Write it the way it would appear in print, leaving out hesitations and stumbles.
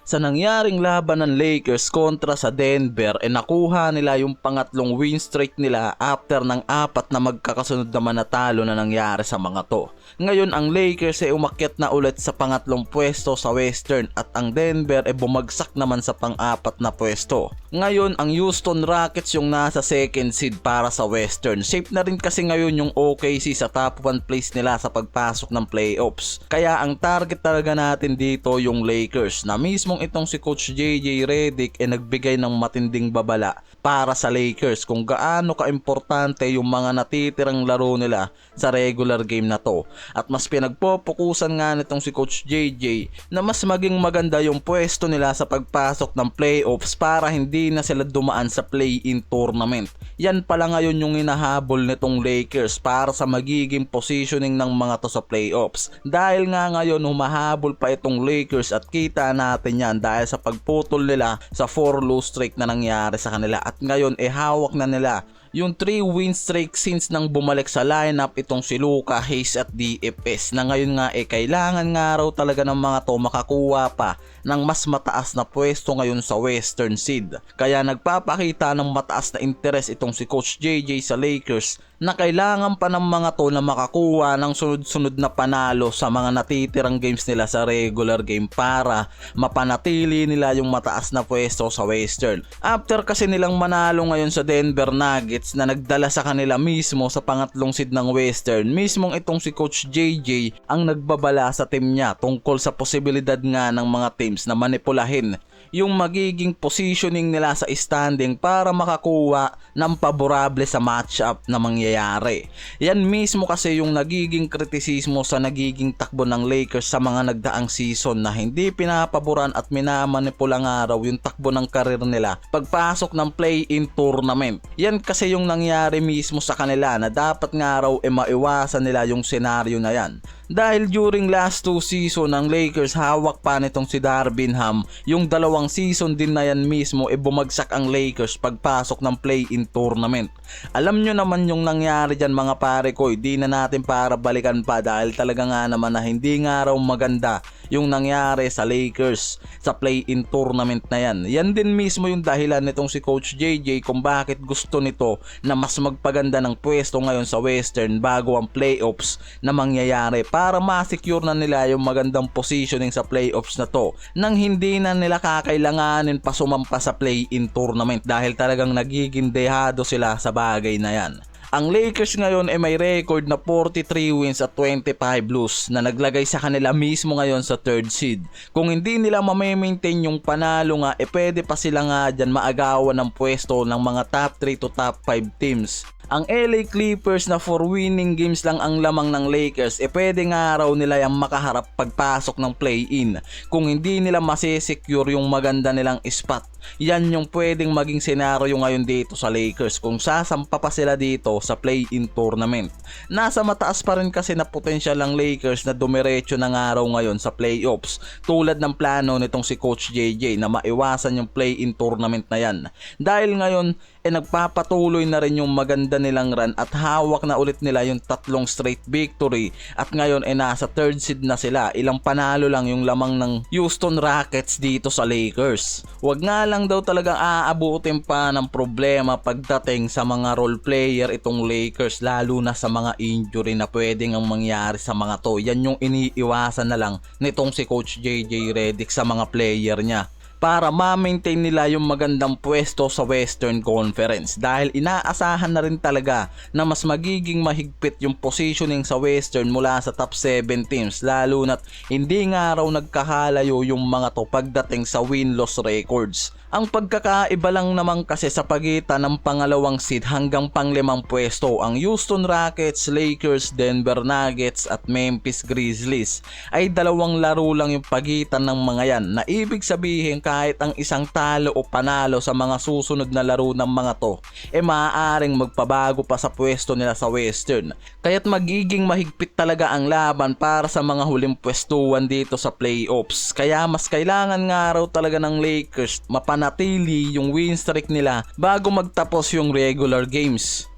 Sa nangyaring laban ng Lakers kontra sa Denver, nakuha nila yung pangatlong win streak nila after ng 4 na magkakasunod na manatalo na nangyari sa mga to. Ngayon ang Lakers umakyat na ulit sa pangatlong pwesto sa Western at ang Denver bumagsak naman sa pang-4 na pwesto. Ngayon ang Houston Rockets yung nasa second seed para sa Western. Safe na rin kasi ngayon yung OKC sa top 1 place nila sa pagpasok ng playoffs. Kaya ang target talaga natin dito yung Lakers na mismo itong si Coach JJ Redick nagbigay ng matinding babala para sa Lakers kung gaano kaimportante yung mga natitirang laro nila sa regular game na to. At mas pinagpopokusan nga nitong si Coach JJ na mas maging maganda yung pwesto nila sa pagpasok ng playoffs para hindi na sila dumaan sa play-in tournament. Yan pala ngayon yung hinahabol nitong Lakers para sa magiging positioning ng mga to sa playoffs. Dahil nga ngayon humahabol pa itong Lakers at kita natin yan dahil sa pagputol nila sa 4 lose streak na nangyari sa kanila at ngayon hawak na nila yung 3 win streak since nang bumalik sa lineup itong si Luka, Hayes at DFS na ngayon nga kailangan nga raw talaga ng mga to makakuha pa ng mas mataas na pwesto ngayon sa Western seed. Kaya nagpapakita ng mataas na interes itong si Coach JJ sa Lakers na kailangan pa ng mga to na makakuha ng sunod-sunod na panalo sa mga natitirang games nila sa regular game para mapanatili nila yung mataas na pwesto sa Western. After kasi nilang manalo ngayon sa Denver Nuggets na nagdala sa kanila mismo sa pangatlong seed ng Western, mismong itong si Coach JJ ang nagbabala sa team niya tungkol sa posibilidad nga ng mga teams na manipulahin yung magiging positioning nila sa standing para makakuha ng paborable sa matchup na mangyayari. Yan mismo kasi yung nagiging kritisismo sa nagiging takbo ng Lakers sa mga nagdaang season na hindi pinapaboran at minamanipula nga raw yung takbo ng karir nila pagpasok ng play-in tournament. Yan kasi yung nangyari mismo sa kanila na dapat nga raw maiwasan nila yung senaryo na yan. Dahil during last 2 season ng Lakers hawak pa nitong si Darvin Ham, yung dalawang season din na yan mismo bumagsak ang Lakers pagpasok ng play-in tournament. Alam nyo naman yung nangyari dyan mga pare ko, di na natin para balikan pa dahil talaga nga naman na hindi nga raw maganda yung nangyari sa Lakers sa play-in tournament na yan. Yan din mismo yung dahilan nitong si Coach JJ kung bakit gusto nito na mas magpaganda ng pwesto ngayon sa Western bago ang playoffs na mangyayari para ma-secure na nila yung magandang positioning sa playoffs na to nang hindi na nila kakailanganin pa sumampa sa play-in tournament dahil talagang nagiging dehado sila sa bagay na yan. Ang Lakers ngayon may record na 43 wins at 25 lose na naglagay sa kanila mismo ngayon sa 3rd seed. Kung hindi nila ma-maintain yung panalo nga, pwede pa sila nga dyan maagawan ng pwesto ng mga top 3 to top 5 teams. Ang LA Clippers na 4 winning games lang ang lamang ng Lakers, pwede nga raw nila yung makaharap pagpasok ng play-in kung hindi nila masisecure yung maganda nilang spot. Yan yung pwedeng maging senaryo ngayon dito sa Lakers kung sasampa pa sila dito sa play-in tournament. Nasa mataas pa rin kasi na potensyal ng Lakers na dumiretso ng araw ngayon sa playoffs tulad ng plano nitong si Coach JJ na maiwasan yung play-in tournament na yan. Dahil ngayon nagpapatuloy na rin yung maganda nilang run at hawak na ulit nila yung 3 straight victory at ngayon nasa 3rd seed na sila. Ilang panalo lang yung lamang ng Houston Rockets dito sa Lakers. Wag nga lang daw talagang aabutin pa ng problema pagdating sa mga role player itong Lakers lalo na sa mga injury na pwedeng ang mangyari sa mga to. Yan yung iniiwasan na lang nitong si Coach JJ Redick sa mga player niya para ma-maintain nila yung magandang pwesto sa Western Conference dahil inaasahan na rin talaga na mas magiging mahigpit yung positioning sa Western mula sa top 7 teams lalo na't hindi nga raw nagkakalayo yung mga to pagdating sa win-loss records. Ang pagkakaiba lang naman kasi sa pagitan ng pangalawang seed hanggang panglimang pwesto, ang Houston Rockets, Lakers, Denver Nuggets at Memphis Grizzlies ay 2 laro lang yung pagitan ng mga yan na ibig sabihin kahit ang isang talo o panalo sa mga susunod na laro ng mga to maaaring magpabago pa sa pwesto nila sa Western. Kaya't magiging mahigpit talaga ang laban para sa mga huling pwestuhan dito sa playoffs. Kaya mas kailangan nga raw talaga ng Lakers mapanatili yung win streak nila bago magtapos yung regular games.